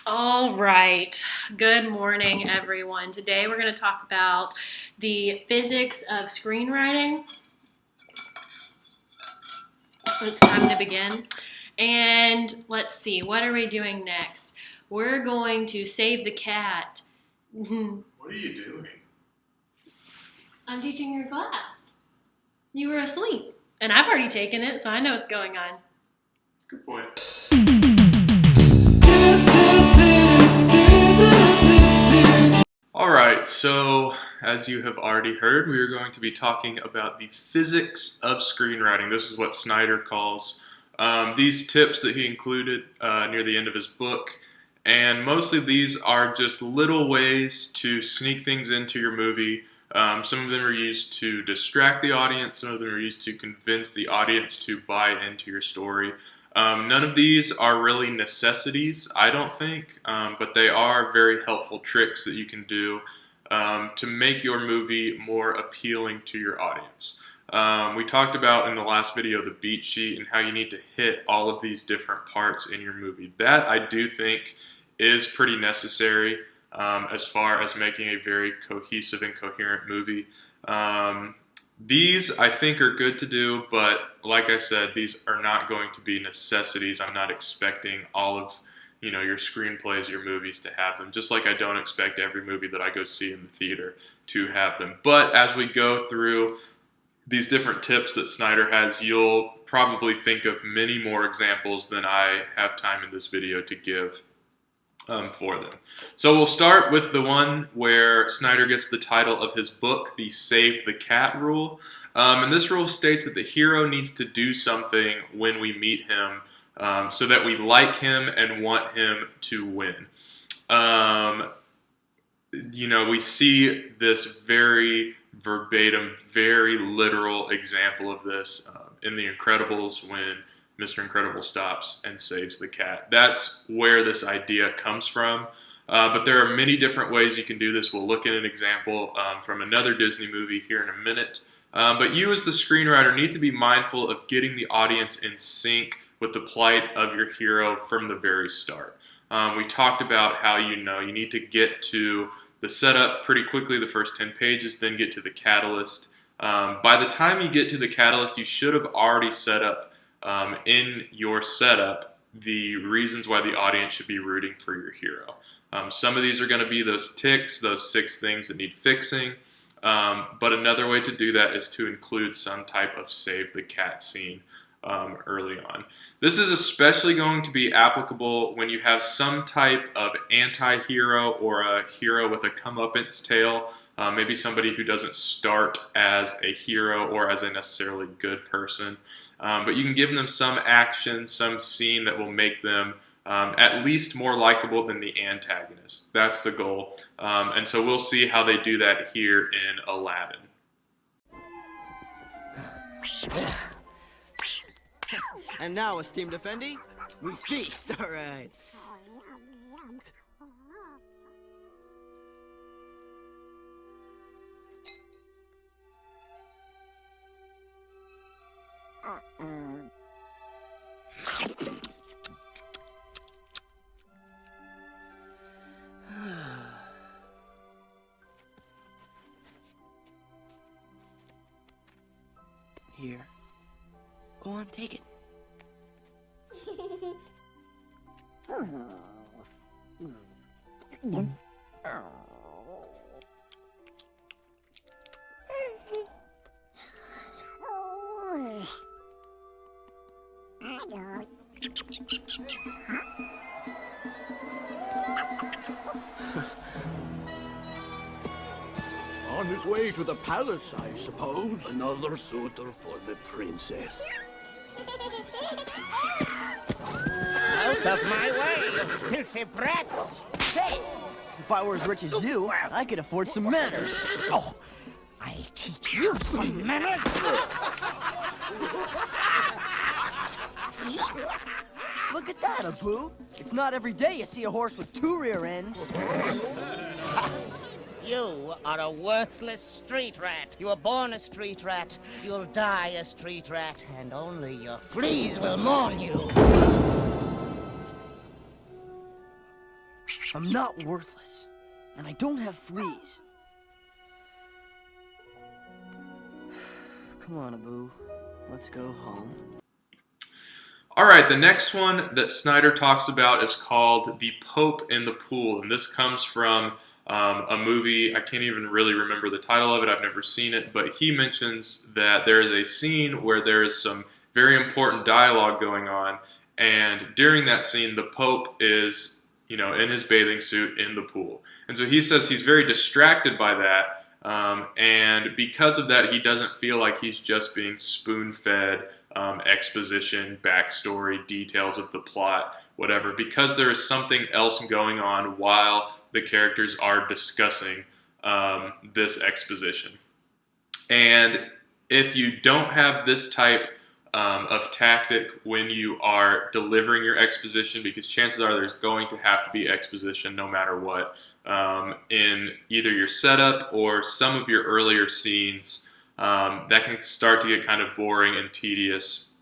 All right. Good morning, everyone. Today we're going to talk about the physics of screenwriting. It's time to begin. And let's see, what are we doing next? We're going to save the cat. What are you doing? I'm teaching your class. You were asleep, and I've already taken it, so I know what's going on. Good point. Alright, so as you have already heard, we are going to be talking about the physics of screenwriting. This is what Snyder calls these tips that he included near the end of his book. And mostly these are just little ways to sneak things into your movie. Some of them are used to distract the audience. Some of them are used to convince the audience to buy into your story. None of these are really necessities, I don't think, but they are very helpful tricks that you can do to make your movie more appealing to your audience. We talked about in the last video the beat sheet and how you need to hit all of these different parts in your movie. That, I do think, is pretty necessary as far as making a very cohesive and coherent movie. These, I think, are good to do, but like I said, these are not going to be necessities. I'm not expecting all of your screenplays, your movies to have them, just like I don't expect every movie that I go see in the theater to have them. But as we go through these different tips that Snyder has, you'll probably think of many more examples than I have time in this video to give for them. So we'll start with the one where Snyder gets the title of his book, the Save the Cat rule. And this rule states that the hero needs to do something when we meet him so that we like him and want him to win. We see this very verbatim, very literal example of this in The Incredibles when Mr. Incredible stops and saves the cat. That's where this idea comes from. But there are many different ways you can do this. We'll look at an example from another Disney movie here in a minute. But you as the screenwriter need to be mindful of getting the audience in sync with the plight of your hero from the very start. We talked about how you need to get to the setup pretty quickly, the first 10 pages, then get to the catalyst. By the time you get to the catalyst, you should have already set up in your setup the reasons why the audience should be rooting for your hero. Some of these are going to be those ticks, those 6 things that need fixing. But another way to do that is to include some type of save the cat scene early on. This is especially going to be applicable when you have some type of anti-hero or a hero with a comeuppance tale, maybe somebody who doesn't start as a hero or as a necessarily good person. But you can give them some action, some scene that will make them at least more likable than the antagonist. That's the goal. And so we'll see how they do that here in Aladdin. And now, esteemed Effendi, we feast, all right. Here. Go on, take it. On his way to the palace, I suppose. Another suitor for the princess. Out of my way, you filthy brats! Hey! If I were as rich as you, I could afford some manners. Oh, I'll teach you some manners! Look at that, Abu. It's not every day you see a horse with 2 rear ends. You are a worthless street rat. You were born a street rat. You'll die a street rat, and only your fleas will mourn you. I'm not worthless. And I don't have fleas. Come on, Abu. Let's go home. All right, the next one that Snyder talks about is called The Pope in the Pool, and this comes from a movie. I can't even really remember the title of it. I've never seen it, but he mentions that there is a scene where there is some very important dialogue going on, and during that scene, the Pope is, in his bathing suit in the pool. And so he says he's very distracted by that, and because of that, he doesn't feel like he's just being spoon-fed exposition, backstory, details of the plot, whatever, because there is something else going on while the characters are discussing this exposition. And if you don't have this type of tactic when you are delivering your exposition, because chances are there's going to have to be exposition no matter what, in either your setup or some of your earlier scenes, that can start to get kind of boring and tedious.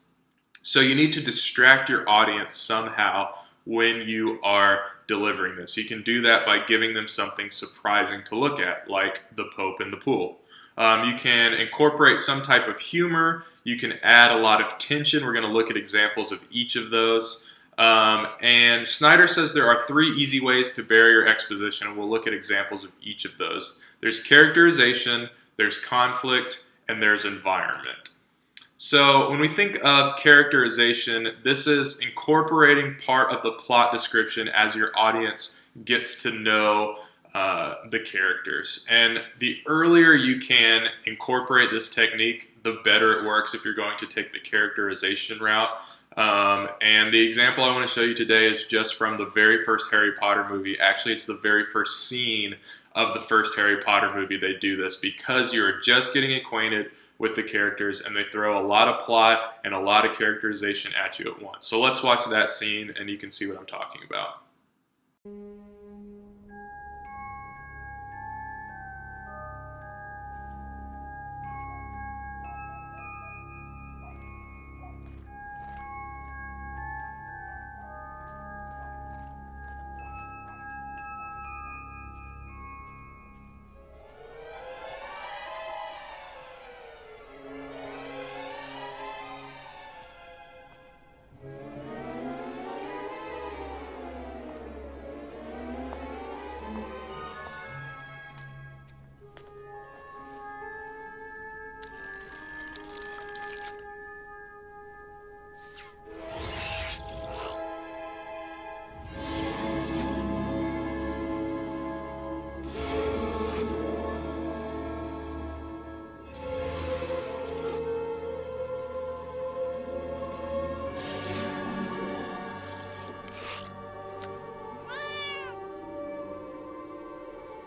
So you need to distract your audience somehow when you are delivering this. You can do that by giving them something surprising to look at, like the Pope in the pool. You can incorporate some type of humor. You can add a lot of tension. We're going to look at examples of each of those. And Snyder says there are 3 easy ways to bury your exposition, and we'll look at examples of each of those. There's characterization, there's conflict, and there's environment. So when we think of characterization, this is incorporating part of the plot description as your audience gets to know the characters. And the earlier you can incorporate this technique, the better it works if you're going to take the characterization route. And the example I want to show you today is just from the very first Harry Potter movie. Actually, it's the very first scene of the first Harry Potter movie. They do this because you're just getting acquainted with the characters, and they throw a lot of plot and a lot of characterization at you at once. So let's watch that scene and you can see what I'm talking about.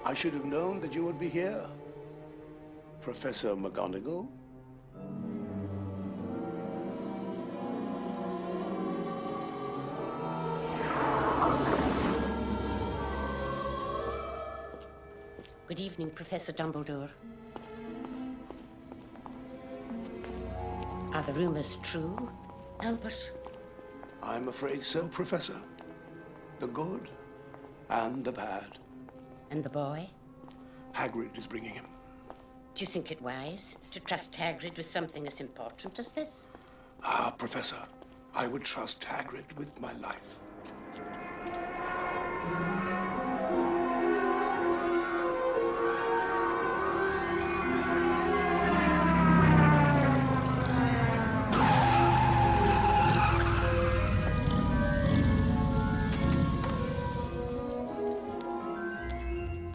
I should have known that you would be here, Professor McGonagall. Good evening, Professor Dumbledore. Are the rumors true, Albus? I'm afraid so, Professor. The good and the bad. And the boy? Hagrid is bringing him. Do you think it wise to trust Hagrid with something as important as this? Ah, Professor, I would trust Hagrid with my life.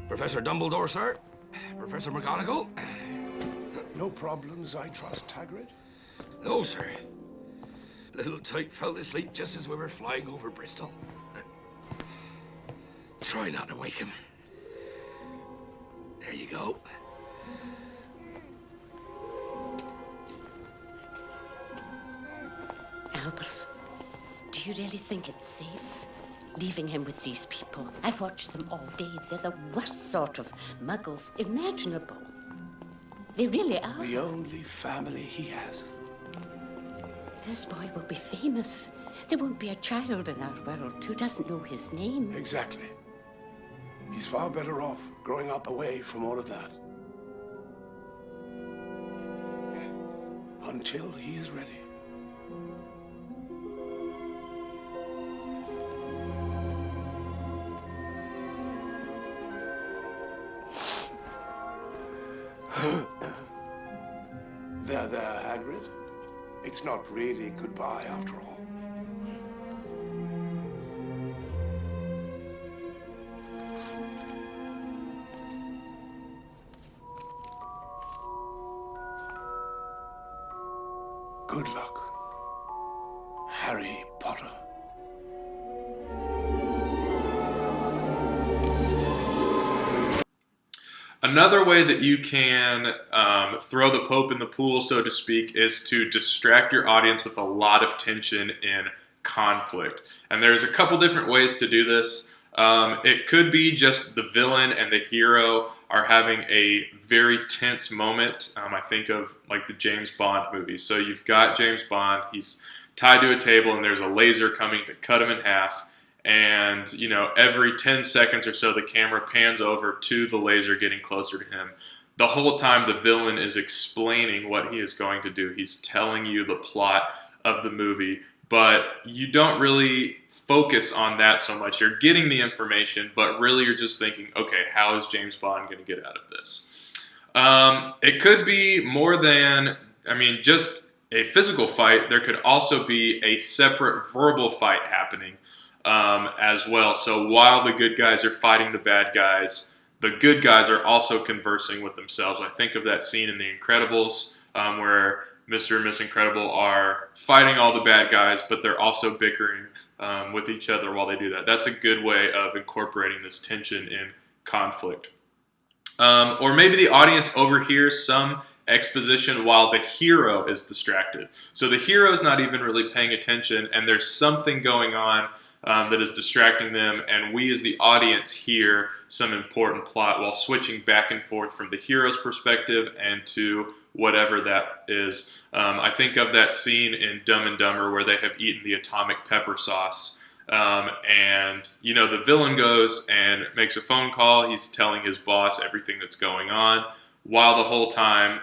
Professor Dumbledore, sir. Professor McGonagall. No problems, I trust, Hagrid. No, sir. Little Tyke fell asleep just as we were flying over Bristol. Try not to wake him. There you go. Albus, do you really think it's safe? Leaving him with these people. I've watched them all day. They're the worst sort of muggles imaginable. They really are. The only family he has. This boy will be famous. There won't be a child in our world who doesn't know his name. Exactly. He's far better off growing up away from all of that. Until he is ready. There, Hagrid. It's not really goodbye after all. Good luck, Harry Potter. Another way that you can throw the Pope in the pool, so to speak, is to distract your audience with a lot of tension and conflict. And there's a couple different ways to do this. It could be just the villain and the hero are having a very tense moment. I think of like the James Bond movies. So you've got James Bond, he's tied to a table and there's a laser coming to cut him in half. And, you know, every 10 seconds or so, the camera pans over to the laser getting closer to him. The whole time, the villain is explaining what he is going to do. He's telling you the plot of the movie, but you don't really focus on that so much. You're getting the information, but really you're just thinking, okay, how is James Bond going to get out of this? It could be more than, just a physical fight. There could also be a separate verbal fight happening as well. So while the good guys are fighting the bad guys, the good guys are also conversing with themselves. I think of that scene in The Incredibles where Mr. and Miss Incredible are fighting all the bad guys, but they're also bickering with each other while they do that. That's a good way of incorporating this tension and conflict. Or maybe the audience overhears some exposition while the hero is distracted. So the hero is not even really paying attention, and there's something going on that is distracting them, and we as the audience hear some important plot while switching back and forth from the hero's perspective and to whatever that is. I think of that scene in Dumb and Dumber where they have eaten the atomic pepper sauce, and you know, the villain goes and makes a phone call. He's telling his boss everything that's going on, while the whole time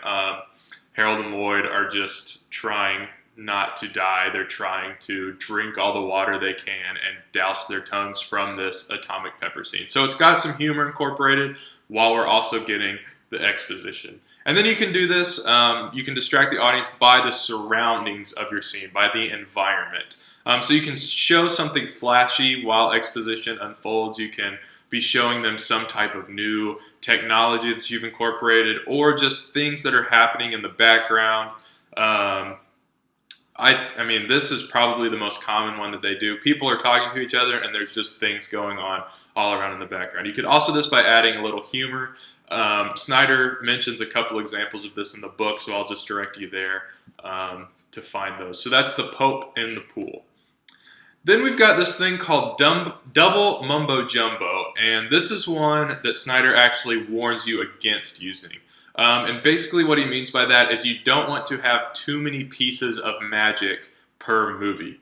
Harold and Lloyd are just trying not to die. They're trying to drink all the water they can and douse their tongues from this atomic pepper scene. So it's got some humor incorporated while we're also getting the exposition. And then you can do this, you can distract the audience by the surroundings of your scene, by the environment. So you can show something flashy while exposition unfolds. You can be showing them some type of new technology that you've incorporated, or just things that are happening in the background. This is probably the most common one that they do. People are talking to each other and there's just things going on all around in the background. You could also do this by adding a little humor. Snyder mentions a couple examples of this in the book, so I'll just direct you there to find those. So that's the Pope in the pool. Then we've got this thing called double mumbo jumbo, and this is one that Snyder actually warns you against using. And basically what he means by that is you don't want to have too many pieces of magic per movie.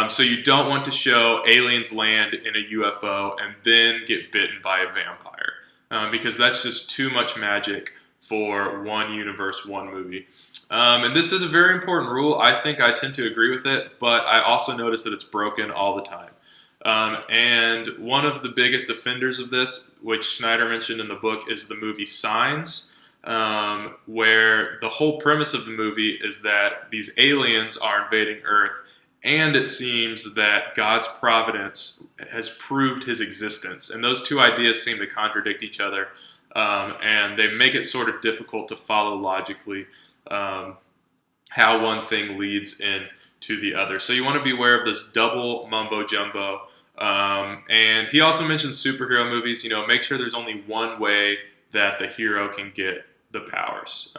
So you don't want to show aliens land in a UFO and then get bitten by a vampire, because that's just too much magic for one universe, one movie. And this is a very important rule. I think I tend to agree with it, but I also notice that it's broken all the time. And one of the biggest offenders of this, which Snyder mentioned in the book, is the movie Signs. Where the whole premise of the movie is that these aliens are invading Earth, and it seems that God's providence has proved his existence. And those two ideas seem to contradict each other, and they make it sort of difficult to follow logically how one thing leads into the other. So you want to be aware of this double mumbo jumbo. And he also mentions superhero movies. You know, make sure there's only one way that the hero can get the powers.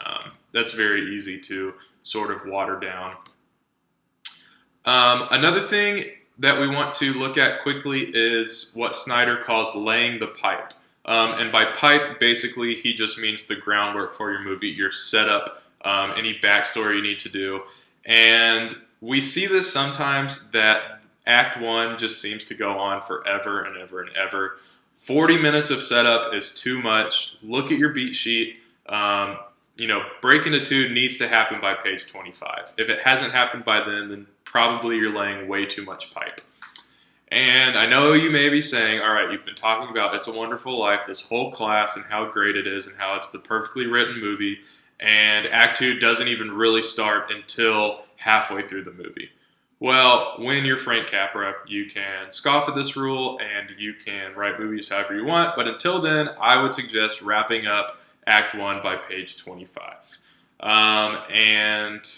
That's very easy to sort of water down. Another thing that we want to look at quickly is what Snyder calls laying the pipe. And by pipe, basically, he just means the groundwork for your movie, your setup, any backstory you need to do. And we see this sometimes that Act 1 just seems to go on forever and ever and ever. 40 minutes of setup is too much. Look at your beat sheet. Break into two needs to happen by page 25. If it hasn't happened by then probably you're laying way too much pipe. And I know you may be saying, all right, you've been talking about It's a Wonderful Life, this whole class, and how great it is and how it's the perfectly written movie, and Act 2 doesn't even really start until halfway through the movie. Well, when you're Frank Capra, you can scoff at this rule and you can write movies however you want, but until then, I would suggest wrapping up Act 1 by page 25. And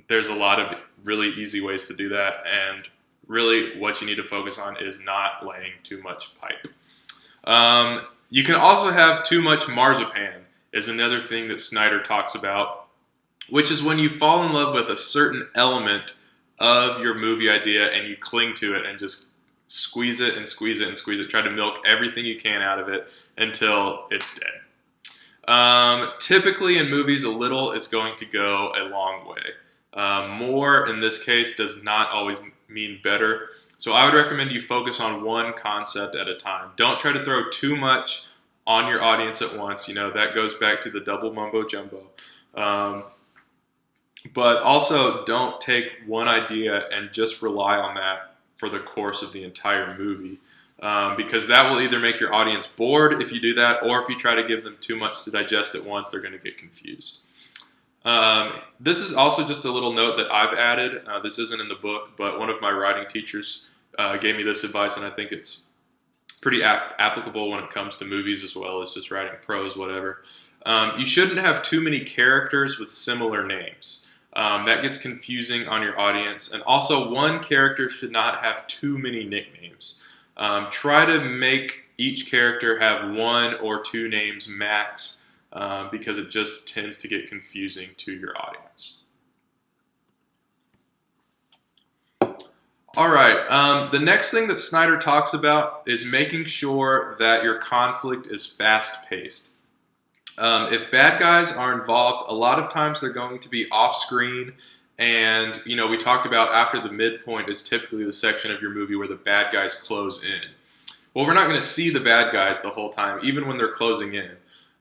there's a lot of really easy ways to do that, and really what you need to focus on is not laying too much pipe. You can also have too much marzipan, is another thing that Snyder talks about, which is when you fall in love with a certain element of your movie idea and you cling to it and just squeeze it and squeeze it and squeeze it, try to milk everything you can out of it until it's dead. Typically in movies, a little is going to go a long way. More in this case does not always mean better. So I would recommend you focus on one concept at a time. Don't try to throw too much on your audience at once. That goes back to the double mumbo jumbo. But also don't take one idea and just rely on that for the course of the entire movie. Because that will either make your audience bored if you do that, or if you try to give them too much to digest at once, they're going to get confused. This is also just a little note that I've added. This isn't in the book, but one of my writing teachers gave me this advice, and I think it's pretty applicable when it comes to movies as well as just writing prose, whatever. You shouldn't have too many characters with similar names. That gets confusing on your audience. And also, one character should not have too many nicknames. Try to make each character have one or two names max, because it just tends to get confusing to your audience. All right, the next thing that Snyder talks about is making sure that your conflict is fast-paced. If bad guys are involved, a lot of times they're going to be off-screen, and we talked about after the midpoint is typically the section of your movie where the bad guys close in. Well, we're not going to see the bad guys the whole time, even when they're closing in.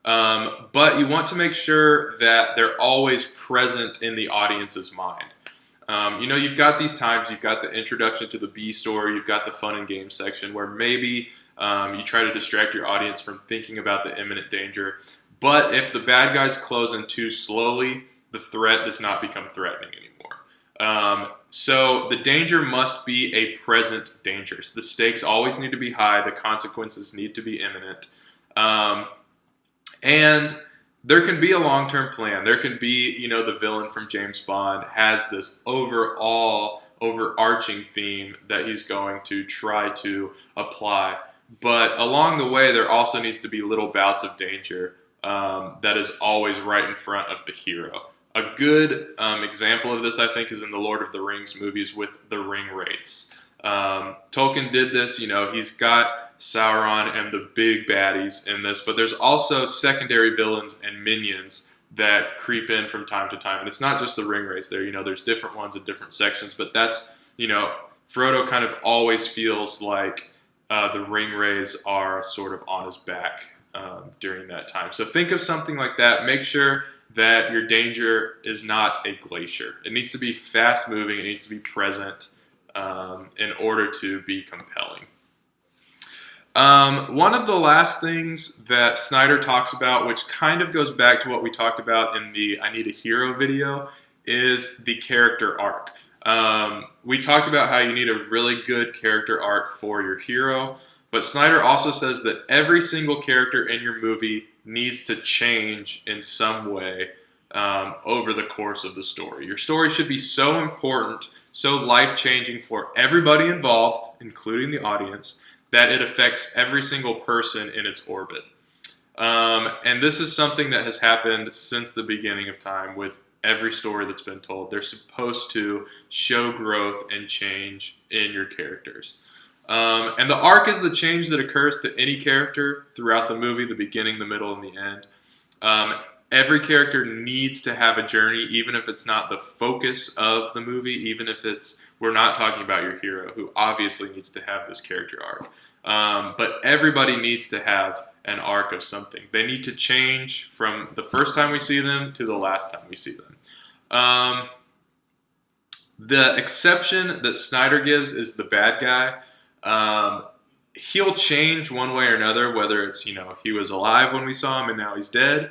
But you want to make sure that they're always present in the audience's mind. You've got these times, you've got the introduction to the B story, you've got the fun and games section where maybe you try to distract your audience from thinking about the imminent danger. But if the bad guys close in too slowly, the threat does not become threatening anymore. So the danger must be a present danger. So the stakes always need to be high, the consequences need to be imminent. And there can be a long-term plan. There can be, the villain from James Bond has this overarching theme that he's going to try to apply. But along the way, there also needs to be little bouts of danger that is always right in front of the hero. A good example of this, I think, is in the Lord of the Rings movies with the ring wraiths. Tolkien did this, he's got Sauron and the big baddies in this, but there's also secondary villains and minions that creep in from time to time. And it's not just the ring wraiths there, there's different ones in different sections, but that's, Frodo kind of always feels like the ring wraiths are sort of on his back during that time. So think of something like that. Make sure that your danger is not a glacier. It needs to be fast moving, it needs to be present in order to be compelling. One of the last things that Snyder talks about, which kind of goes back to what we talked about in the I Need a Hero video, is the character arc. We talked about how you need a really good character arc for your hero, but Snyder also says that every single character in your movie needs to change in some way over the course of the story. Your story should be so important, so life-changing for everybody involved, including the audience, that it affects every single person in its orbit. And this is something that has happened since the beginning of time with every story that's been told. They're supposed to show growth and change in your characters. And the arc is the change that occurs to any character throughout the movie, the beginning, the middle, and the end. Every character needs to have a journey, even if it's not the focus of the movie, even if we're not talking about your hero, who obviously needs to have this character arc. But everybody needs to have an arc of something. They need to change from the first time we see them to the last time we see them. The exception that Snyder gives is the bad guy. He'll change one way or another, whether it's, he was alive when we saw him and now he's dead,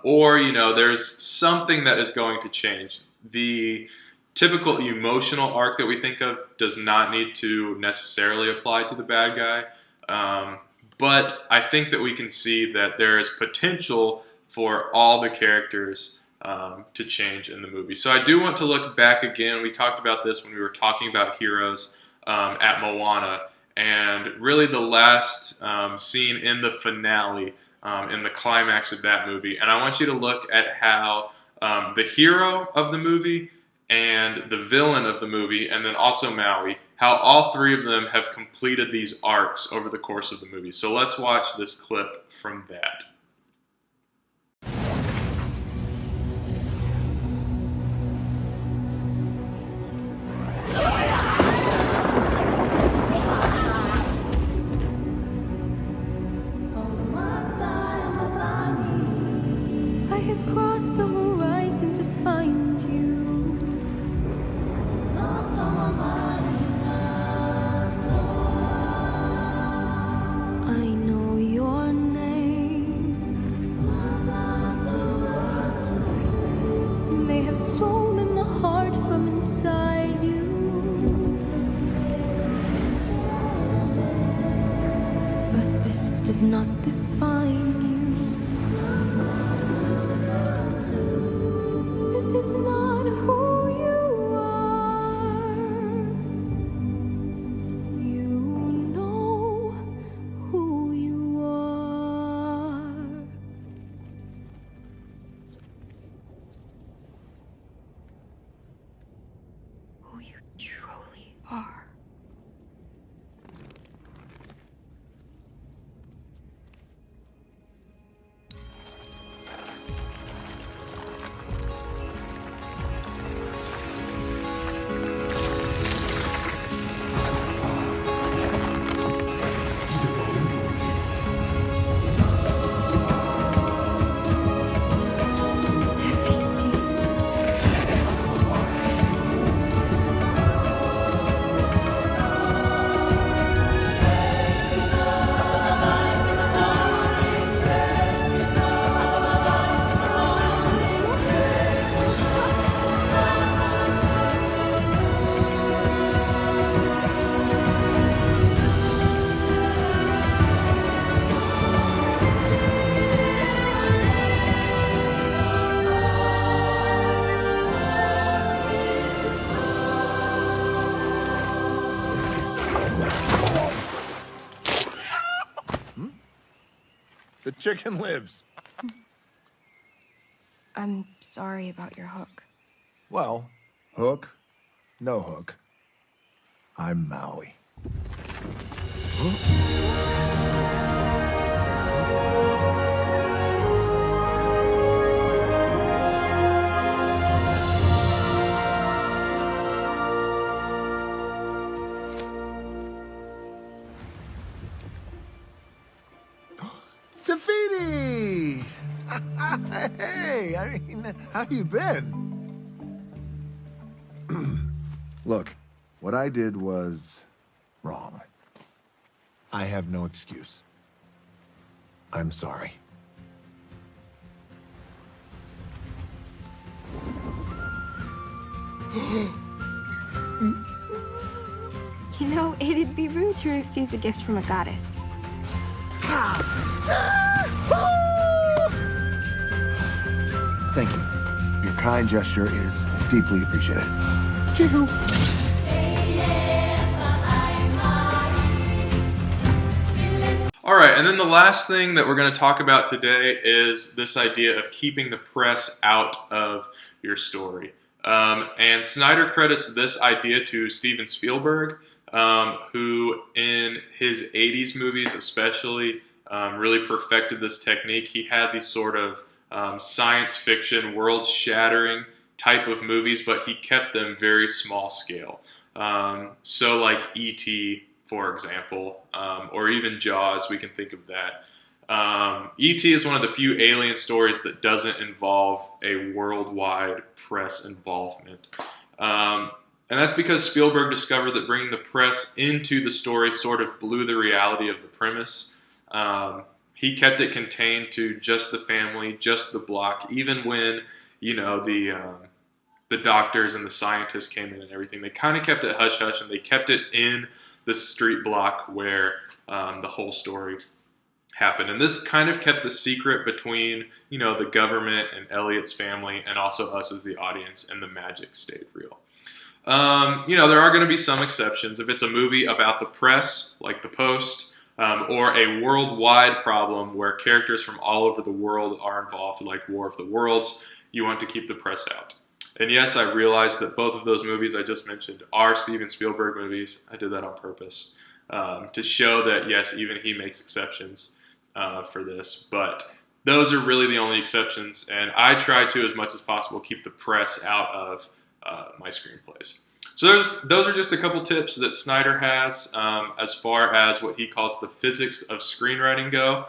or, there's something that is going to change. The typical emotional arc that we think of does not need to necessarily apply to the bad guy. But I think that we can see that there is potential for all the characters to change in the movie. So I do want to look back again. We talked about this when we were talking about heroes at Moana. And really the last scene in the finale, in the climax of that movie. And I want you to look at how the hero of the movie and the villain of the movie, and then also Maui, how all three of them have completed these arcs over the course of the movie. So let's watch this clip from that. I have crossed the horizon to find you. I know your name. They have stolen the heart from inside you. But this does not define you. This is not who you are. You know who you are. Who you truly are. The chicken lives. I'm sorry about your hook. Well, hook, no hook. I'm Maui. Tafiti! Hey, how you been? Look, what I did was wrong. I have no excuse. I'm sorry. You know, it'd be rude to refuse a gift from a goddess. Thank you. Your kind gesture is deeply appreciated. All right, and then the last thing that we're going to talk about today is this idea of keeping the press out of your story. And Snyder credits this idea to Steven Spielberg, who in his 80s movies especially really perfected this technique. He had these sort of science fiction, world-shattering type of movies, but he kept them very small scale. So like E.T., for example, or even Jaws, we can think of that. E.T. is one of the few alien stories that doesn't involve a worldwide press involvement. And that's because Spielberg discovered that bringing the press into the story sort of blew the reality of the premise. He kept it contained to just the family, just the block, even when, the doctors and the scientists came in and everything. They kind of kept it hush-hush, and they kept it in the street block where the whole story happened. And this kind of kept the secret between, the government and Elliot's family, and also us as the audience, and the magic stayed real. There are going to be some exceptions. If it's a movie about the press, like The Post, or a worldwide problem where characters from all over the world are involved, like War of the Worlds, you want to keep the press out. And yes, I realize that both of those movies I just mentioned are Steven Spielberg movies. I did that on purpose to show that, yes, even he makes exceptions for this. But those are really the only exceptions, and I try to, as much as possible, keep the press out of my screenplays. So those are just a couple tips that Snyder has as far as what he calls the physics of screenwriting go.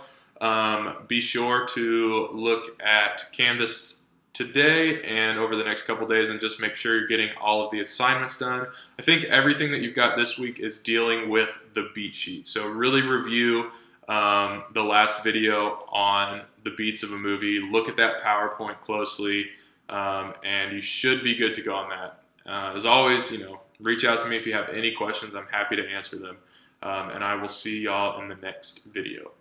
Be sure to look at Canvas today and over the next couple days, and just make sure you're getting all of the assignments done. I think everything that you've got this week is dealing with the beat sheet. So really review the last video on the beats of a movie. Look at that PowerPoint closely, and you should be good to go on that. As always, reach out to me if you have any questions. I'm happy to answer them. And I will see y'all in the next video.